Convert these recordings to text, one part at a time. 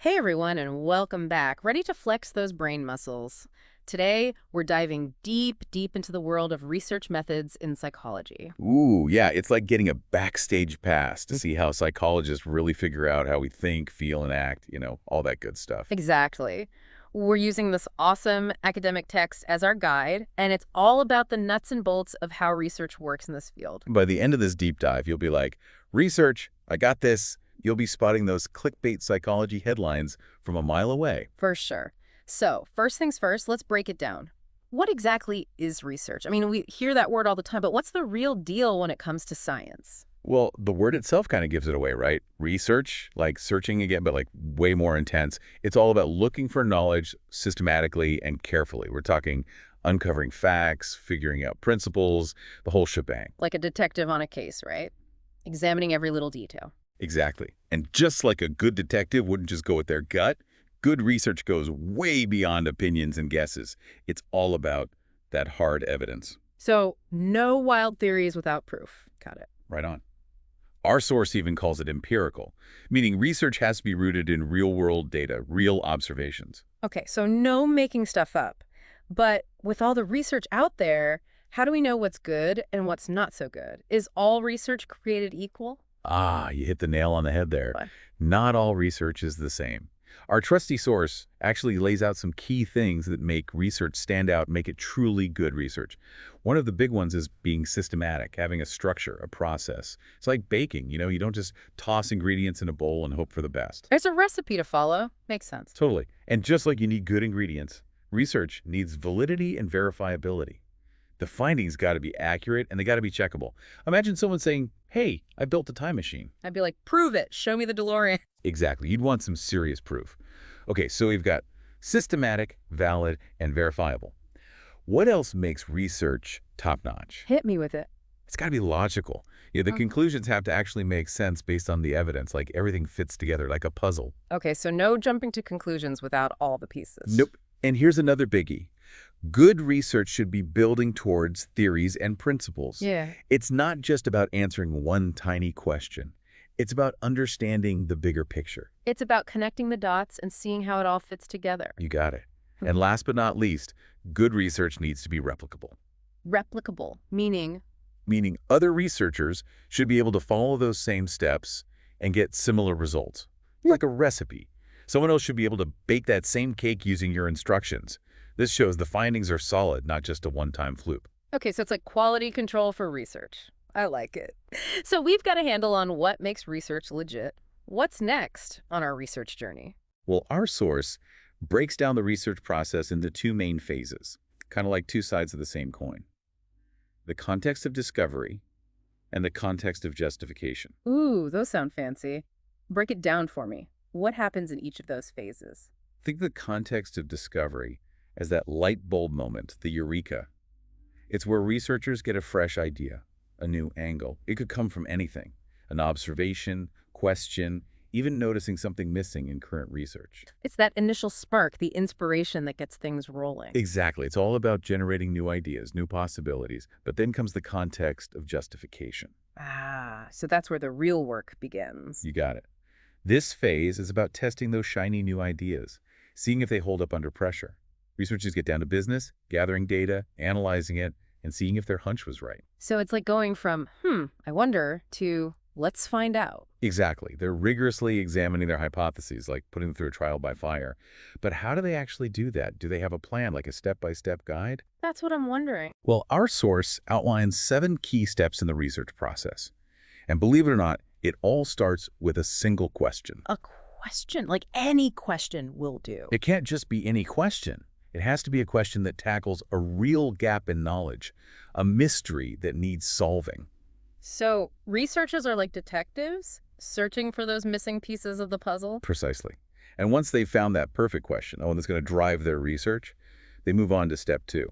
Hey everyone, and welcome back. Ready to flex those brain muscles? Today, we're diving deep, deep into the world of research methods in psychology. Ooh, yeah, it's like getting a backstage pass to see how psychologists really figure out how we think, feel, and act, all that good stuff. Exactly. We're using this awesome academic text as our guide, and it's all about the nuts and bolts of how research works in this field. By the end of this deep dive, you'll be like, research, I got this. You'll be spotting those clickbait psychology headlines from a mile away. For sure. So, first things first, let's break it down. What exactly is research? I mean, we hear that word all the time, but what's the real deal when it comes to science? Well, the word itself kind of gives it away, right? Research, like searching again, but like way more intense. It's all about looking for knowledge systematically and carefully. We're talking uncovering facts, figuring out principles, the whole shebang. Like a detective on a case, right? Examining every little detail. Exactly. And just like a good detective wouldn't just go with their gut, good research goes way beyond opinions and guesses. It's all about that hard evidence. So, no wild theories without proof. Got it. Right on. Our source even calls it empirical, meaning research has to be rooted in real-world data, real observations. Okay, so no making stuff up. But with all the research out there, how do we know what's good and what's not so good? Is all research created equal? Ah, you hit the nail on the head there. What? Not all research is the same. Our trusty source actually lays out some key things that make research stand out, make it truly good research. One of the big ones is being systematic, having a structure, a process. It's like baking, you don't just toss ingredients in a bowl and hope for the best. There's a recipe to follow. Makes sense. Totally. And just like you need good ingredients, research needs validity and verifiability. The findings got to be accurate and they got to be checkable. Imagine someone saying, hey, I built a time machine. I'd be like, prove it. Show me the DeLorean. Exactly. You'd want some serious proof. Okay, so we've got systematic, valid, and verifiable. What else makes research top-notch? Hit me with it. It's got to be logical. The conclusions have to actually make sense based on the evidence, like everything fits together like a puzzle. Okay, so no jumping to conclusions without all the pieces. Nope. And here's another biggie. Good research should be building towards theories and principles. Yeah. It's not just about answering one tiny question. It's about understanding the bigger picture. It's about connecting the dots and seeing how it all fits together. You got it. And last but not least, good research needs to be replicable. Replicable, meaning Meaning other researchers should be able to follow those same steps and get similar results. Like a recipe. Someone else should be able to bake that same cake using your instructions. This shows the findings are solid, not just a one-time fluke. okay, so it's like quality control for research. I like it. So we've got a handle on what makes research legit. What's next on our research journey? Well, our source breaks down the research process into two main phases, kind of like two sides of the same coin. The context of discovery and the context of justification. Ooh, those sound fancy. Break it down for me. What happens in each of those phases? Think of the context of discovery as that light bulb moment, the eureka. It's where researchers get a fresh idea, a new angle. It could come from anything, an observation, question, even noticing something missing in current research. It's that initial spark, the inspiration that gets things rolling. Exactly. It's all about generating new ideas, new possibilities, but then comes the context of justification. Ah, so that's where the real work begins. You got it. This phase is about testing those shiny new ideas, seeing if they hold up under pressure. Researchers get down to business, gathering data, analyzing it, and seeing if their hunch was right. So it's like going from, I wonder, to let's find out. Exactly. They're rigorously examining their hypotheses, like putting them through a trial by fire. But how do they actually do that? Do they have a plan, like a step-by-step guide? That's what I'm wondering. Well, our source outlines 7 key steps in the research process. And believe it or not, it all starts with a single question. A question, like any question will do. It can't just be any question. It has to be a question that tackles a real gap in knowledge, a mystery that needs solving. So researchers are like detectives, searching for those missing pieces of the puzzle? Precisely. And once they've found that perfect question, the one that's going to drive their research, they move on to step 2,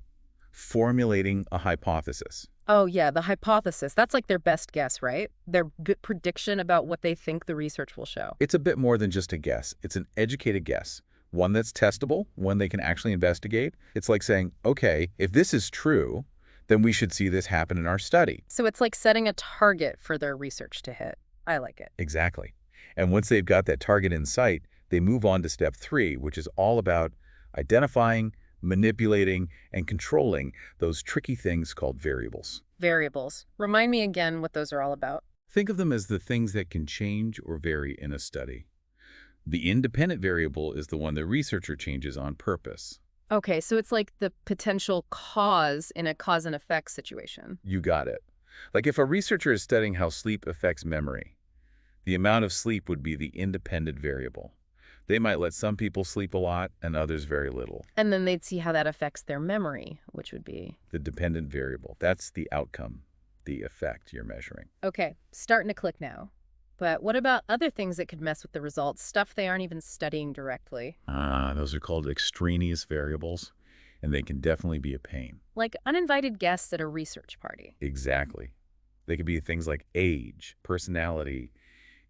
formulating a hypothesis. Oh, yeah, the hypothesis. That's like their best guess, right? Their prediction about what they think the research will show. It's a bit more than just a guess. It's an educated guess, one that's testable, one they can actually investigate. It's like saying, okay, if this is true, then we should see this happen in our study. So it's like setting a target for their research to hit. I like it. Exactly. And once they've got that target in sight, they move on to step 3, which is all about identifying, manipulating, and controlling those tricky things called variables. Variables. Remind me again what those are all about. Think of them as the things that can change or vary in a study. The independent variable is the one the researcher changes on purpose. Okay, so it's like the potential cause in a cause and effect situation. You got it. Like if a researcher is studying how sleep affects memory, the amount of sleep would be the independent variable. They might let some people sleep a lot and others very little. And then they'd see how that affects their memory, which would be... The dependent variable, that's the outcome, the effect you're measuring. Okay, starting to click now. But what about other things that could mess with the results, stuff they aren't even studying directly? Those are called extraneous variables, and they can definitely be a pain. Like uninvited guests at a research party. Exactly. They could be things like age, personality,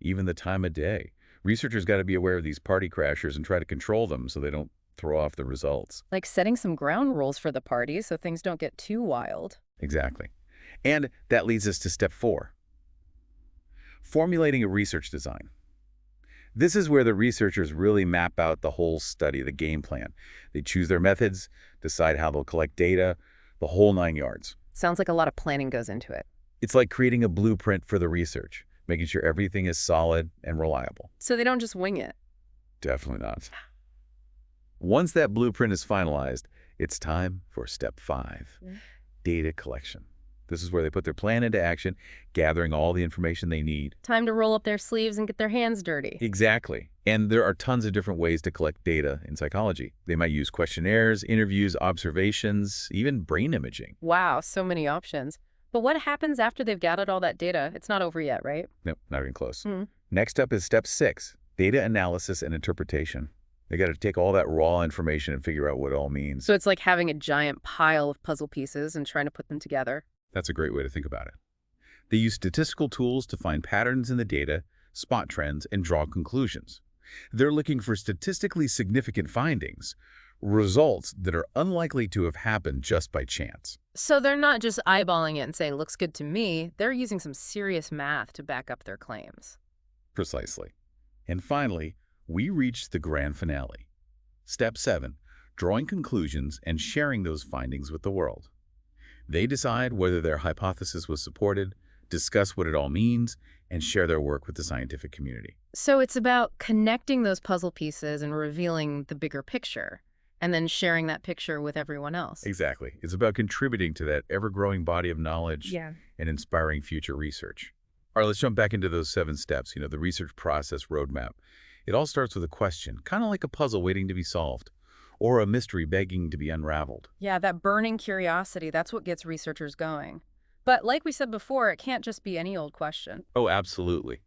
even the time of day. Researchers got to be aware of these party crashers and try to control them so they don't throw off the results. Like setting some ground rules for the party so things don't get too wild. Exactly. And that leads us to step 4. Formulating a research design. This is where the researchers really map out the whole study, the game plan. They choose their methods, decide how they'll collect data, the whole 9 yards. Sounds like a lot of planning goes into it. It's like creating a blueprint for the research, making sure everything is solid and reliable. So they don't just wing it. Definitely not. Once that blueprint is finalized, it's time for step 5, data collection. This is where they put their plan into action, gathering all the information they need. Time to roll up their sleeves and get their hands dirty. Exactly. And there are tons of different ways to collect data in psychology. They might use questionnaires, interviews, observations, even brain imaging. Wow, so many options. But what happens after they've gathered all that data? It's not over yet, right? Nope, not even close. Hmm. Next up is step 6, data analysis and interpretation. They got to take all that raw information and figure out what it all means. So it's like having a giant pile of puzzle pieces and trying to put them together. That's a great way to think about it. They use statistical tools to find patterns in the data, spot trends, and draw conclusions. They're looking for statistically significant findings, results that are unlikely to have happened just by chance. So they're not just eyeballing it and saying, looks good to me. They're using some serious math to back up their claims. Precisely. And finally, we reach the grand finale. Step 7, drawing conclusions and sharing those findings with the world. They decide whether their hypothesis was supported, discuss what it all means, and share their work with the scientific community. So it's about connecting those puzzle pieces and revealing the bigger picture, and then sharing that picture with everyone else. Exactly. It's about contributing to that ever-growing body of knowledge and inspiring future research. All right, let's jump back into those 7 steps, the research process roadmap. It all starts with a question, kind of like a puzzle waiting to be solved, or a mystery begging to be unraveled. Yeah, that burning curiosity, that's what gets researchers going. But like we said before, it can't just be any old question. Oh, absolutely.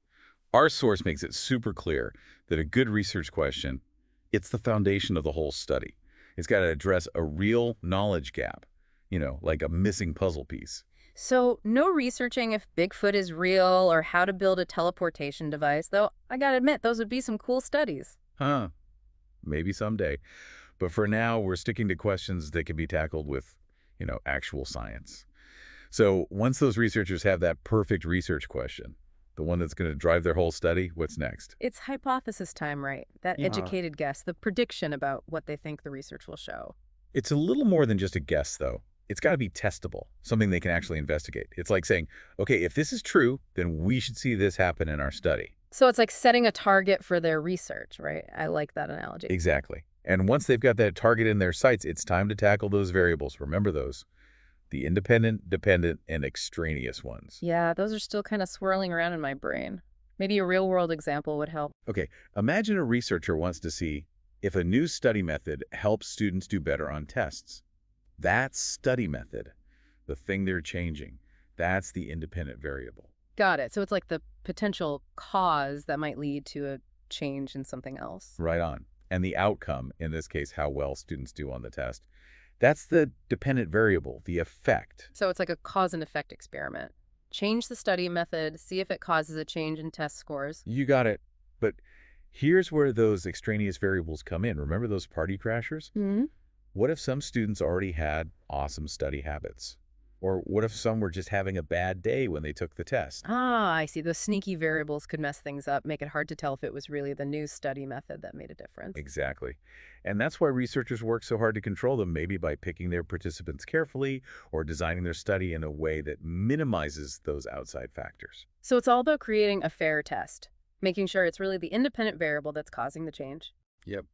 Our source makes it super clear that a good research question, it's the foundation of the whole study. It's got to address a real knowledge gap, like a missing puzzle piece. So no researching if Bigfoot is real or how to build a teleportation device, though I gotta admit, those would be some cool studies. Huh. Maybe someday. But for now, we're sticking to questions that can be tackled with, actual science. So once those researchers have that perfect research question, the one that's going to drive their whole study, what's next? It's hypothesis time, right? That educated guess, the prediction about what they think the research will show. It's a little more than just a guess, though. It's got to be testable, something they can actually investigate. It's like saying, okay, if this is true, then we should see this happen in our study. So it's like setting a target for their research, right? I like that analogy. Exactly. And once they've got that target in their sights, it's time to tackle those variables. Remember those. The independent, dependent, and extraneous ones. Yeah, those are still kind of swirling around in my brain. Maybe a real-world example would help. Okay, imagine a researcher wants to see if a new study method helps students do better on tests. That study method, the thing they're changing, that's the independent variable. Got it. So it's like the potential cause that might lead to a change in something else. Right on. And the outcome, in this case, how well students do on the test, that's the dependent variable, the effect. So it's like a cause and effect experiment. Change the study method, see if it causes a change in test scores. You got it. But here's where those extraneous variables come in. Remember those party crashers? Mm-hmm. What if some students already had awesome study habits? Or what if some were just having a bad day when they took the test? Ah, I see. Those sneaky variables could mess things up, make it hard to tell if it was really the new study method that made a difference. Exactly. And that's why researchers work so hard to control them, maybe by picking their participants carefully or designing their study in a way that minimizes those outside factors. So it's all about creating a fair test, making sure it's really the independent variable that's causing the change. Yep.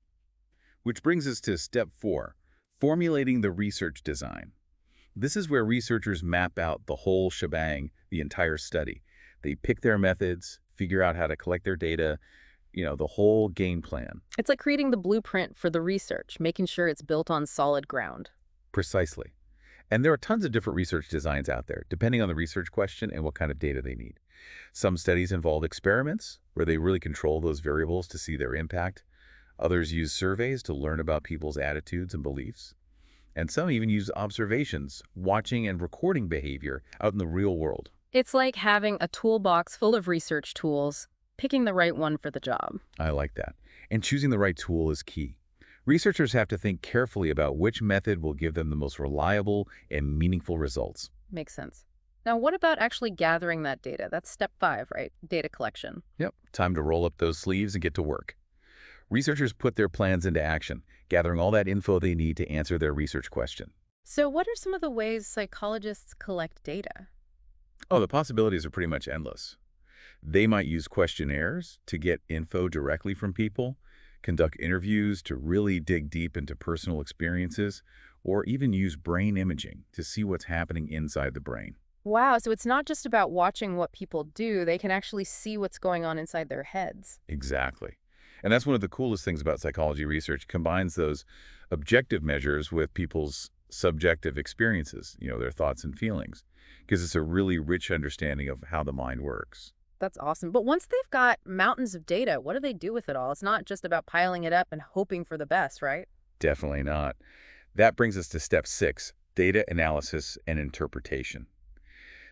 Which brings us to step 4, formulating the research design. This is where researchers map out the whole shebang, the entire study. They pick their methods, figure out how to collect their data, the whole game plan. It's like creating the blueprint for the research, making sure it's built on solid ground. Precisely. And there are tons of different research designs out there, depending on the research question and what kind of data they need. Some studies involve experiments, where they really control those variables to see their impact. Others use surveys to learn about people's attitudes and beliefs. And some even use observations, watching and recording behavior out in the real world. It's like having a toolbox full of research tools, picking the right one for the job. I like that. And choosing the right tool is key. Researchers have to think carefully about which method will give them the most reliable and meaningful results. Makes sense. Now, what about actually gathering that data? That's step 5, right? Data collection. Yep, time to roll up those sleeves and get to work. Researchers put their plans into action, gathering all that info they need to answer their research question. So what are some of the ways psychologists collect data? Oh, the possibilities are pretty much endless. They might use questionnaires to get info directly from people, conduct interviews to really dig deep into personal experiences, or even use brain imaging to see what's happening inside the brain. Wow, so it's not just about watching what people do, they can actually see what's going on inside their heads. Exactly. And that's one of the coolest things about psychology research, combines those objective measures with people's subjective experiences, their thoughts and feelings, because it's a really rich understanding of how the mind works. That's awesome. But once they've got mountains of data, what do they do with it all? It's not just about piling it up and hoping for the best, right? Definitely not. That brings us to step 6, data analysis and interpretation.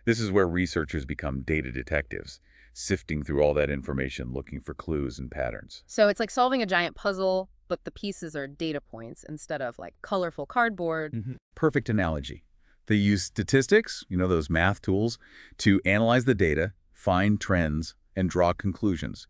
This is where researchers become data detectives, sifting through all that information, looking for clues and patterns. So it's like solving a giant puzzle, but the pieces are data points instead of like colorful cardboard. Perfect analogy. They use statistics, those math tools, to analyze the data, find trends, and draw conclusions.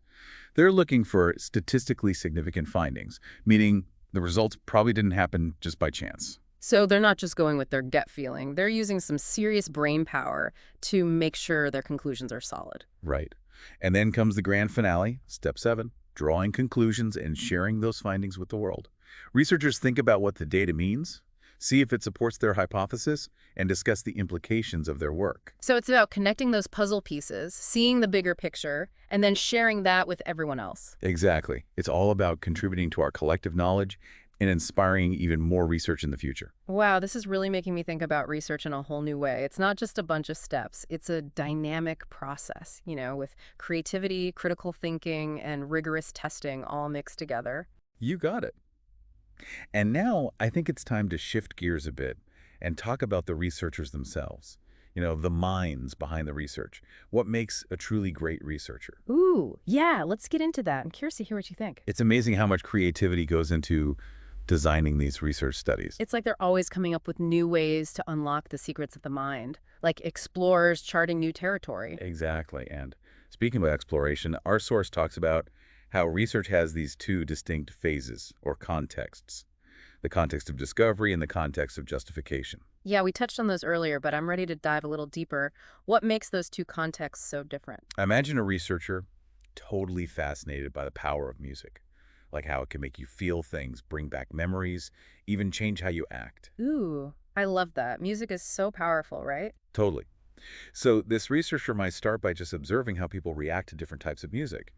They're looking for statistically significant findings, meaning the results probably didn't happen just by chance. So they're not just going with their gut feeling. They're using some serious brain power to make sure their conclusions are solid. Right. And then comes the grand finale, step 7, drawing conclusions and sharing those findings with the world. Researchers think about what the data means, see if it supports their hypothesis, and discuss the implications of their work. So it's about connecting those puzzle pieces, seeing the bigger picture, and then sharing that with everyone else. Exactly. It's all about contributing to our collective knowledge and inspiring even more research in the future. Wow, this is really making me think about research in a whole new way. It's not just a bunch of steps. It's a dynamic process, with creativity, critical thinking, and rigorous testing all mixed together. You got it. And now I think it's time to shift gears a bit and talk about the researchers themselves. The minds behind the research. What makes a truly great researcher? Ooh, yeah, let's get into that. I'm curious to hear what you think. It's amazing how much creativity goes into designing these research studies. It's like they're always coming up with new ways to unlock the secrets of the mind, like explorers charting new territory. Exactly. And speaking of exploration, our source talks about how research has these 2 distinct phases or contexts, the context of discovery and the context of justification. Yeah, we touched on those earlier, but I'm ready to dive a little deeper. What makes those two contexts so different? Imagine a researcher totally fascinated by the power of music, like how it can make you feel things, bring back memories, even change how you act. Ooh, I love that. Music is so powerful, right? Totally. So this researcher might start by just observing how people react to different types of music.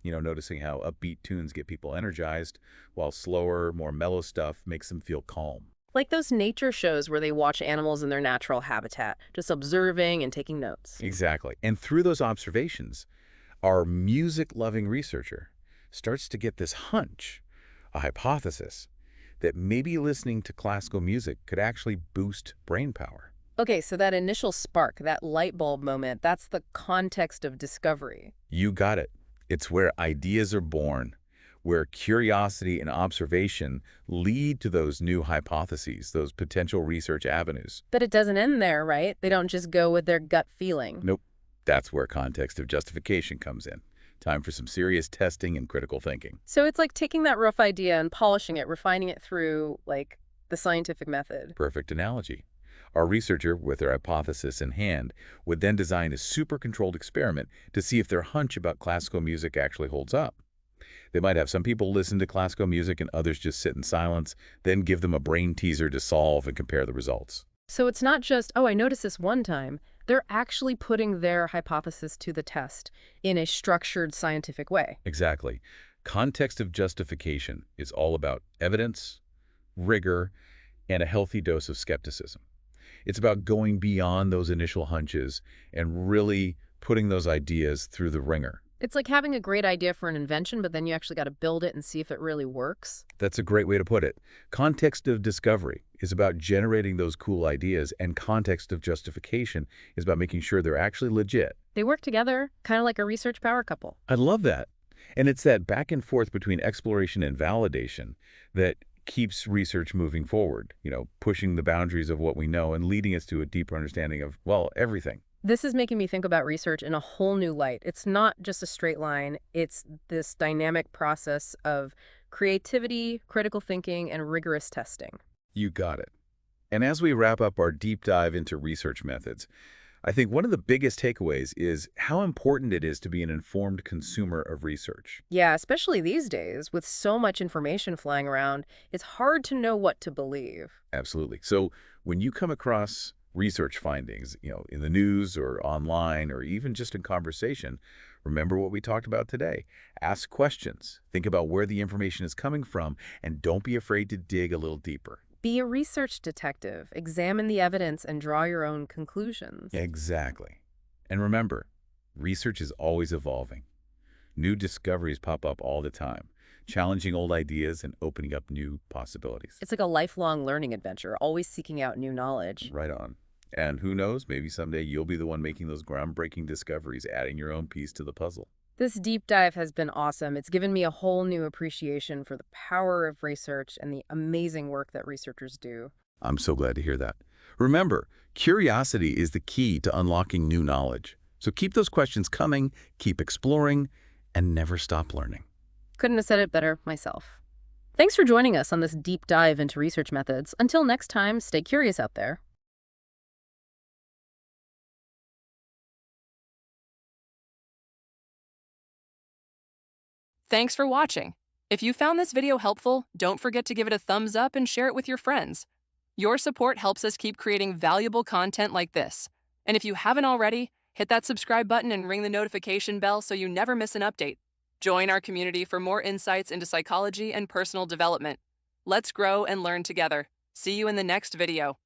Noticing how upbeat tunes get people energized, while slower, more mellow stuff makes them feel calm. Like those nature shows where they watch animals in their natural habitat, just observing and taking notes. Exactly. And through those observations, our music-loving researcher starts to get this hunch, a hypothesis, that maybe listening to classical music could actually boost brain power. Okay, so that initial spark, that light bulb moment, that's the context of discovery. You got it. It's where ideas are born, where curiosity and observation lead to those new hypotheses, those potential research avenues. But it doesn't end there, right? They don't just go with their gut feeling. Nope. That's where context of justification comes in. Time for some serious testing and critical thinking. So it's like taking that rough idea and polishing it, refining it through, like, the scientific method. Perfect analogy. Our researcher, with their hypothesis in hand, would then design a super-controlled experiment to see if their hunch about classical music actually holds up. They might have some people listen to classical music and others just sit in silence, then give them a brain teaser to solve and compare the results. So it's not just, oh, I noticed this one time. They're actually putting their hypothesis to the test in a structured scientific way. Exactly. Context of justification is all about evidence, rigor, and a healthy dose of skepticism. It's about going beyond those initial hunches and really putting those ideas through the ringer. It's like having a great idea for an invention, but then you actually got to build it and see if it really works. That's a great way to put it. Context of discovery is about generating those cool ideas, and context of justification is about making sure they're actually legit. They work together, kind of like a research power couple. I love that. And it's that back and forth between exploration and validation that keeps research moving forward, pushing the boundaries of what we know and leading us to a deeper understanding of, well, everything. This is making me think about research in a whole new light. It's not just a straight line. It's this dynamic process of creativity, critical thinking, and rigorous testing. You got it. And as we wrap up our deep dive into research methods, I think one of the biggest takeaways is how important it is to be an informed consumer of research. Yeah, especially these days, with so much information flying around, it's hard to know what to believe. Absolutely. So when you come across research findings, in the news or online or even just in conversation, remember what we talked about today. Ask questions, think about where the information is coming from, and don't be afraid to dig a little deeper. Be a research detective, examine the evidence, and draw your own conclusions. Exactly. And remember, research is always evolving. New discoveries pop up all the time, challenging old ideas and opening up new possibilities. It's like a lifelong learning adventure, always seeking out new knowledge. Right on. And who knows, maybe someday you'll be the one making those groundbreaking discoveries, adding your own piece to the puzzle. This deep dive has been awesome. It's given me a whole new appreciation for the power of research and the amazing work that researchers do. I'm so glad to hear that. Remember, curiosity is the key to unlocking new knowledge. So keep those questions coming, keep exploring, and never stop learning. Couldn't have said it better myself. Thanks for joining us on this deep dive into research methods. Until next time, stay curious out there. Thanks for watching. If you found this video helpful, don't forget to give it a thumbs up and share it with your friends. Your support helps us keep creating valuable content like this. And if you haven't already, hit that subscribe button and ring the notification bell so you never miss an update. Join our community for more insights into psychology and personal development. Let's grow and learn together. See you in the next video.